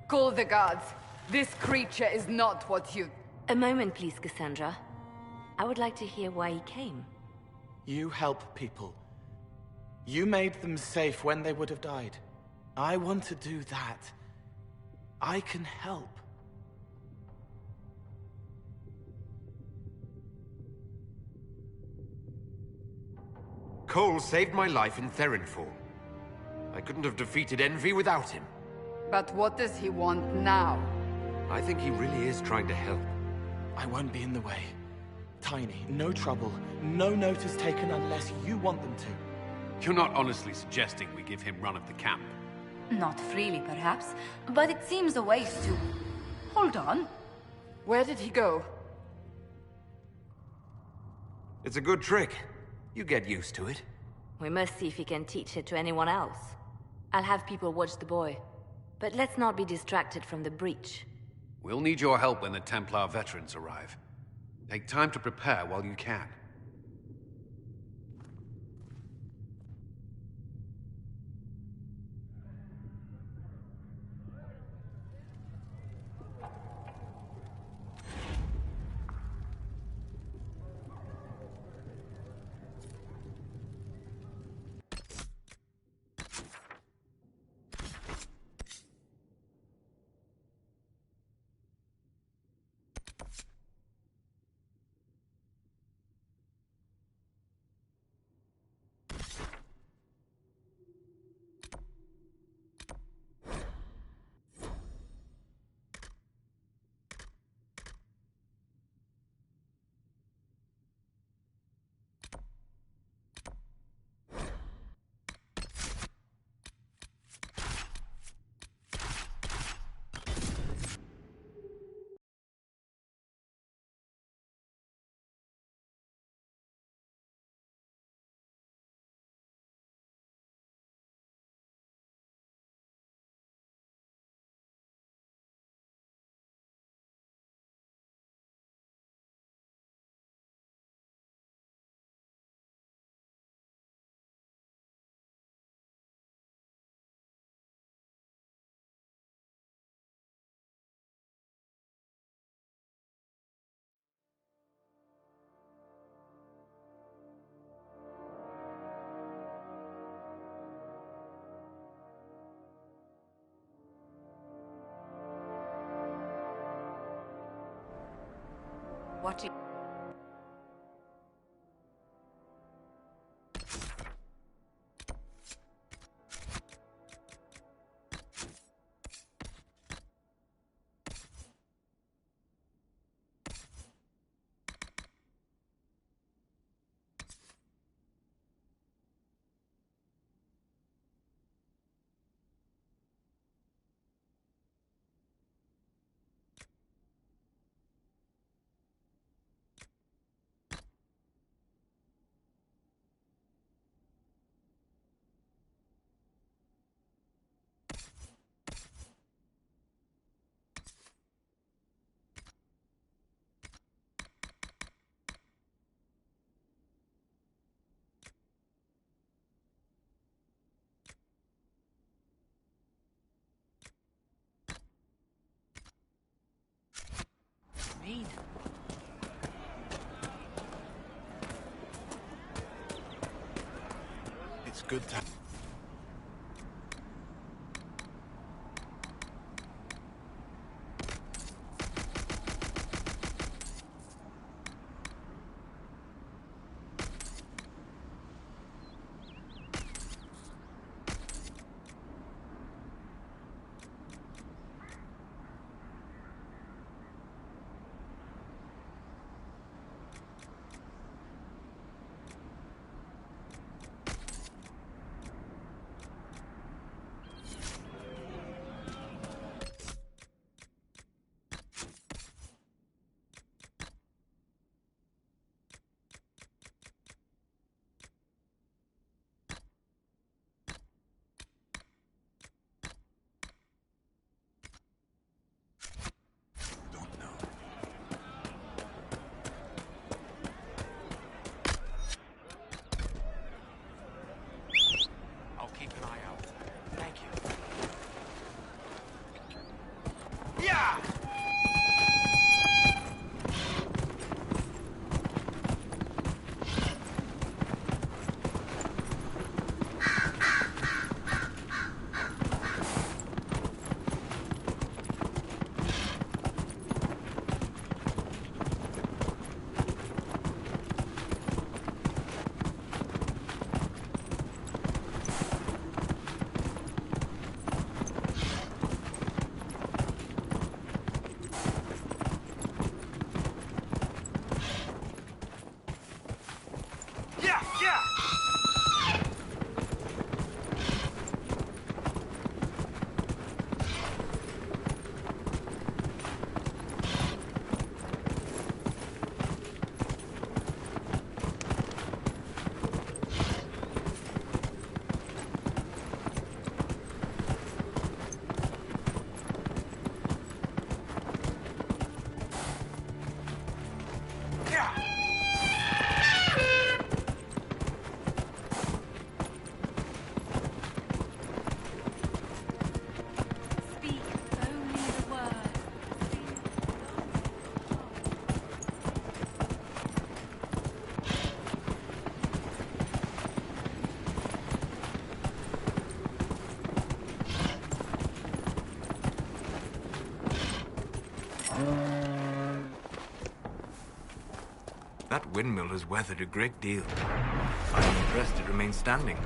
Call the guards. This creature is not what you... A moment, please, Cassandra. I would like to hear why he came. You help people. You made them safe when they would have died. I want to do that. I can help. Cole saved my life in Therinfall. I couldn't have defeated Envy without him. But what does he want now? I think he really is trying to help. I won't be in the way. Tiny, no trouble, no notice taken unless you want them to. You're not honestly suggesting we give him run of the camp? Not freely, perhaps, but it seems a waste to... Hold on. Where did he go? It's a good trick. You get used to it. We must see if he can teach it to anyone else. I'll have people watch the boy. But let's not be distracted from the breach. We'll need your help when the Templar veterans arrive. Take time to prepare while you can. Watching. It's good to... That windmill has weathered a great deal. I'm impressed it remains standing.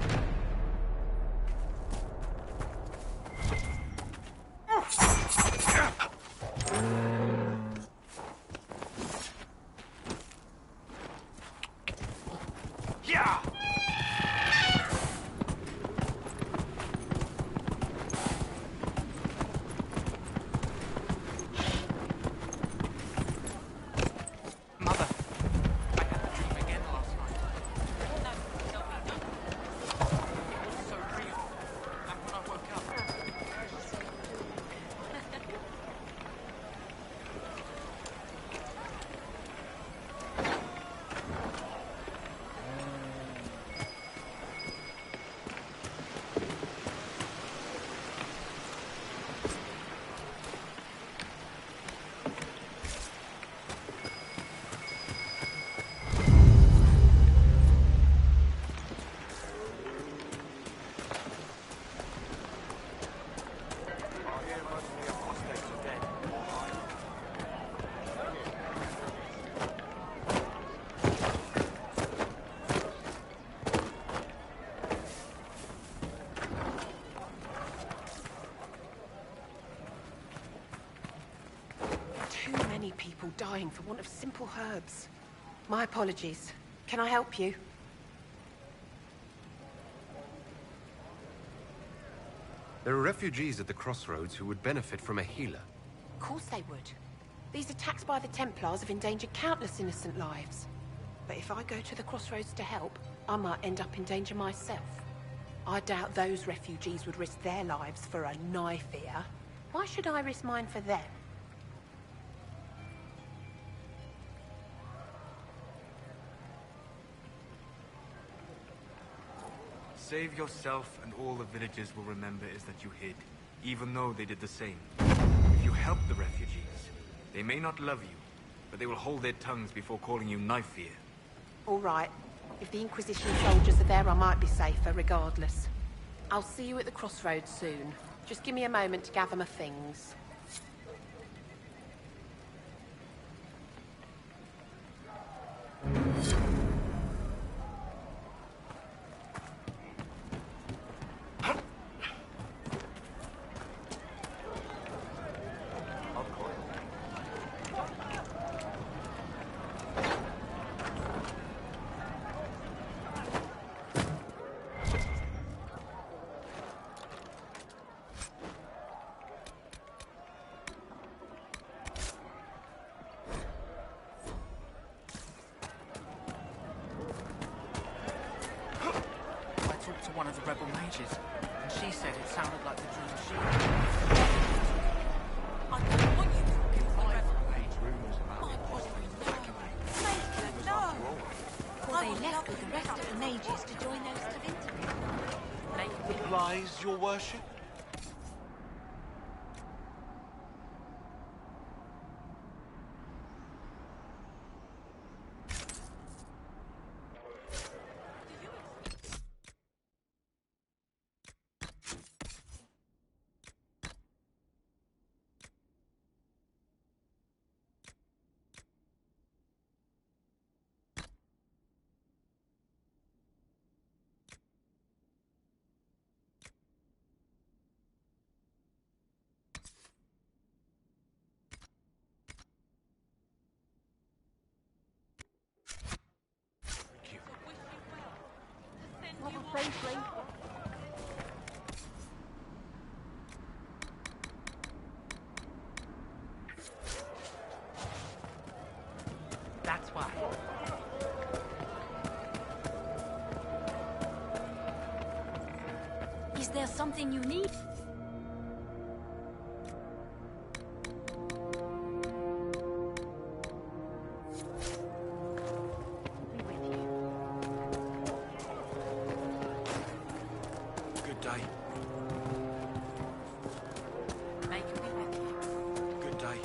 People dying for want of simple herbs. My apologies. Can I help you? There are refugees at the crossroads who would benefit from a healer. Of course they would. These attacks by the Templars have endangered countless innocent lives. But if I go to the crossroads to help, I might end up in danger myself. I doubt those refugees would risk their lives for a knife here. Why should I risk mine for them? Save yourself, and all the villagers will remember is that you hid, even though they did the same. If you help the refugees, they may not love you, but they will hold their tongues before calling you knife ear. All right. If the Inquisition soldiers are there, I might be safer regardless. I'll see you at the crossroads soon. Just give me a moment to gather my things. To one of the rebel mages, and she said it sounded like the drum she... I don't want you talking to the rebel mage. My body was Maker, no! Or they left with the rest of the mages to join those to interview. Lies, your worship? That's why. Is there something you need? Good day. Make me with you. Good day.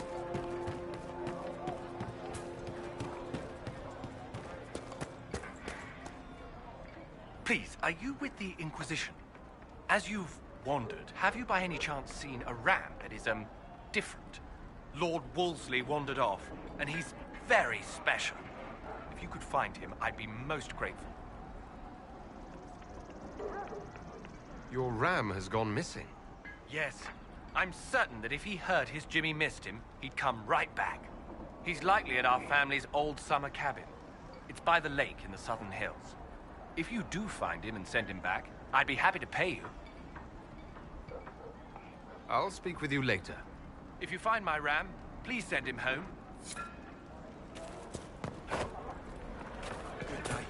Please, are you with the Inquisition? As you've wandered, have you by any chance seen a ram that is, different? Lord Wolseley wandered off, and he's very special. If you could find him, I'd be most grateful. Your ram has gone missing. Yes, I'm certain that if he heard his Jimmy missed him, he'd come right back. He's likely at our family's old summer cabin. It's by the lake in the southern hills. If you do find him and send him back, I'd be happy to pay you. I'll speak with you later. If you find my ram, please send him home. Good day.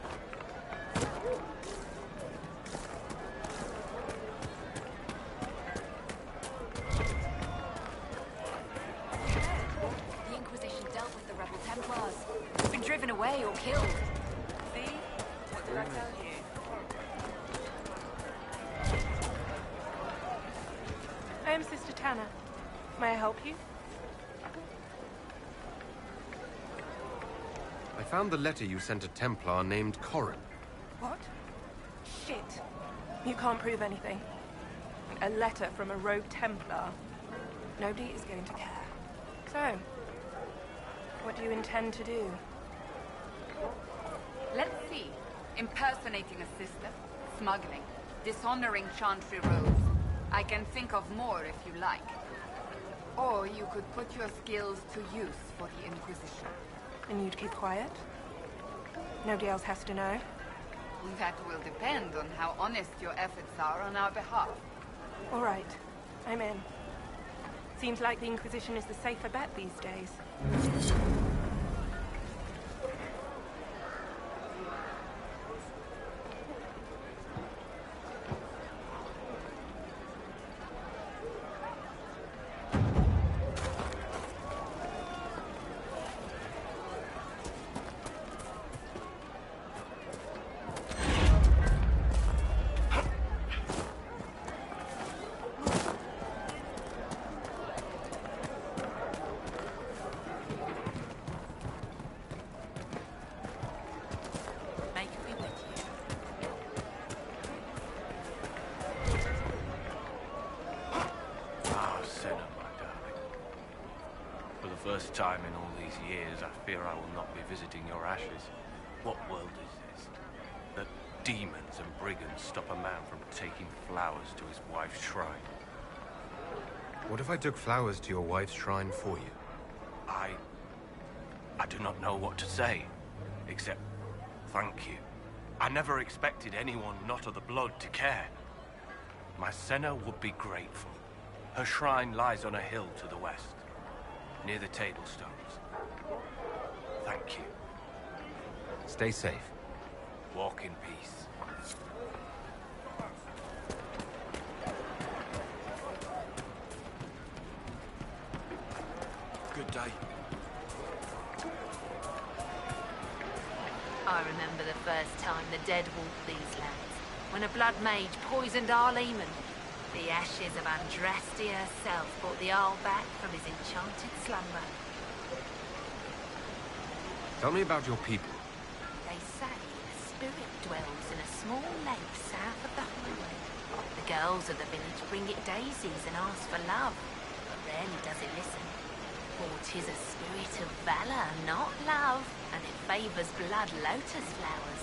The Inquisition dealt with the rebel Templars. They've been driven away or killed. See? What did I tell you? I'm Sister Tanner. May I help you? I found the letter you sent a Templar named Corrin. What? Shit. You can't prove anything. A letter from a rogue Templar. Nobody is going to care. So, what do you intend to do? Let's see. Impersonating a sister, smuggling, dishonoring Chantry robes. I can think of more if you like. Or you could put your skills to use for the Inquisition. And you'd keep quiet? Nobody else has to know? That will depend on how honest your efforts are on our behalf. All right. I'm in. Seems like the Inquisition is the safer bet these days. first time in all these years, I fear I will not be visiting your ashes. What world is this? That demons and brigands stop a man from taking flowers to his wife's shrine. What if I took flowers to your wife's shrine for you? I do not know what to say, except thank you. I never expected anyone not of the blood to care. My Senna would be grateful. Her shrine lies on a hill to the west, near the tablstones. Thank you. Stay safe. Walk in peace. Good day. I remember the first time the dead walked these lands, when a blood mage poisoned our leman. The ashes of Andrastia herself brought the Arl back from his enchanted slumber. Tell me about your people. They say a spirit dwells in a small lake south of the highway. The girls of the village bring it daisies and ask for love, but rarely does it listen. For 'tis a spirit of valor, not love, and it favors blood lotus flowers.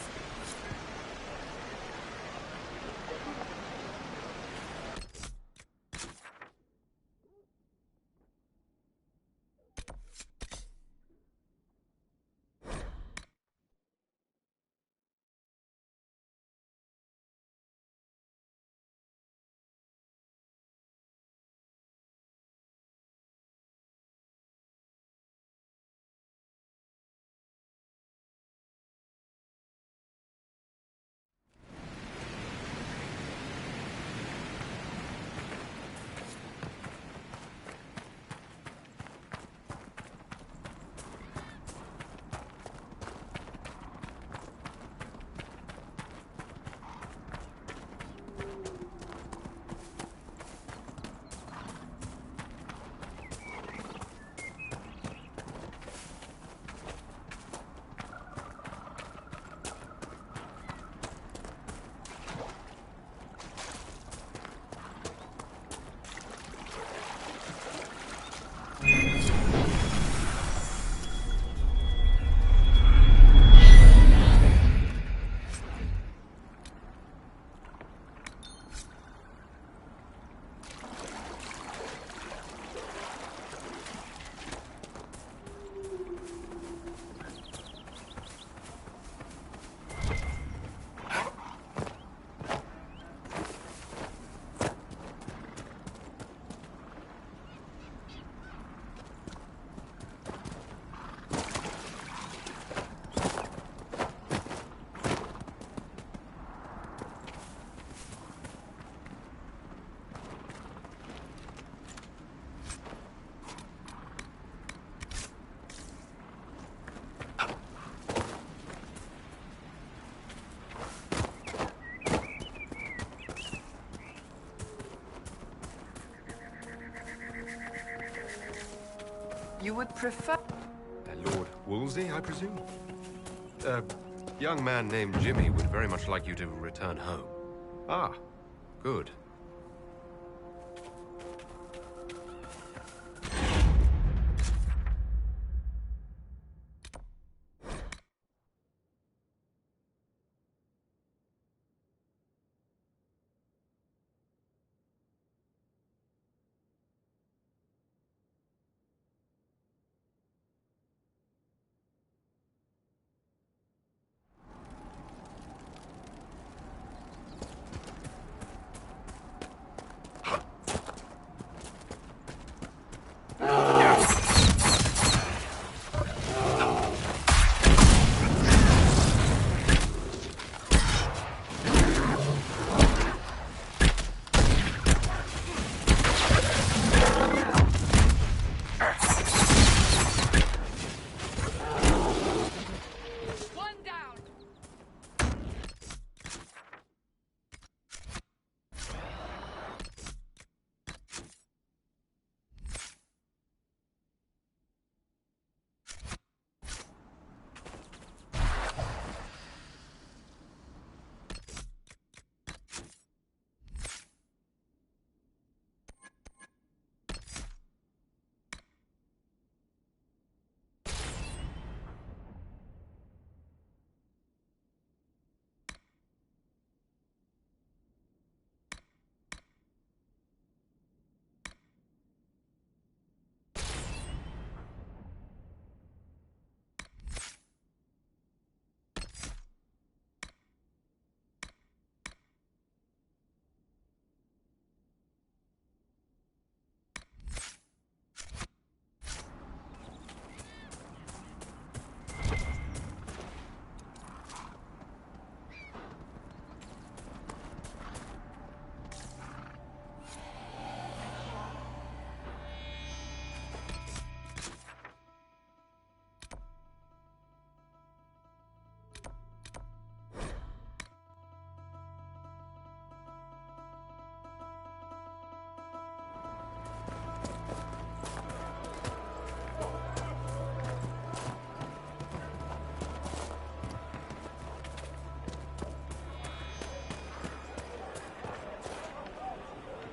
You would prefer... Lord Wolsey, I presume? A young man named Jimmy would very much like you to return home. Ah, good.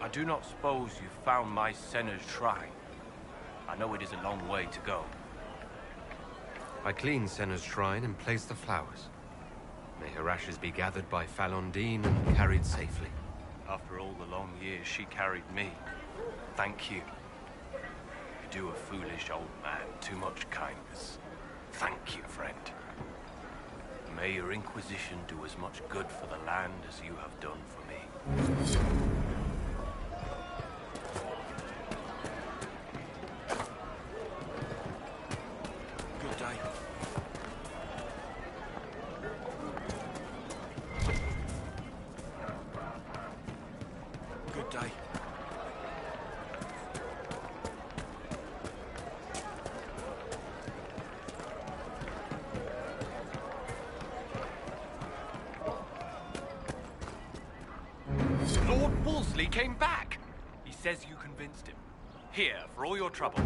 I do not suppose you found my Senna's shrine. I know it is a long way to go. I cleaned Senna's shrine and placed the flowers. May her ashes be gathered by Falondine and carried safely. After all the long years she carried me, thank you. You do a foolish old man too much kindness. Thank you, friend. May your Inquisition do as much good for the land as you have done for me. Good day. Good day. Lord Wolseley came back! He says you convinced him. Here, for all your trouble.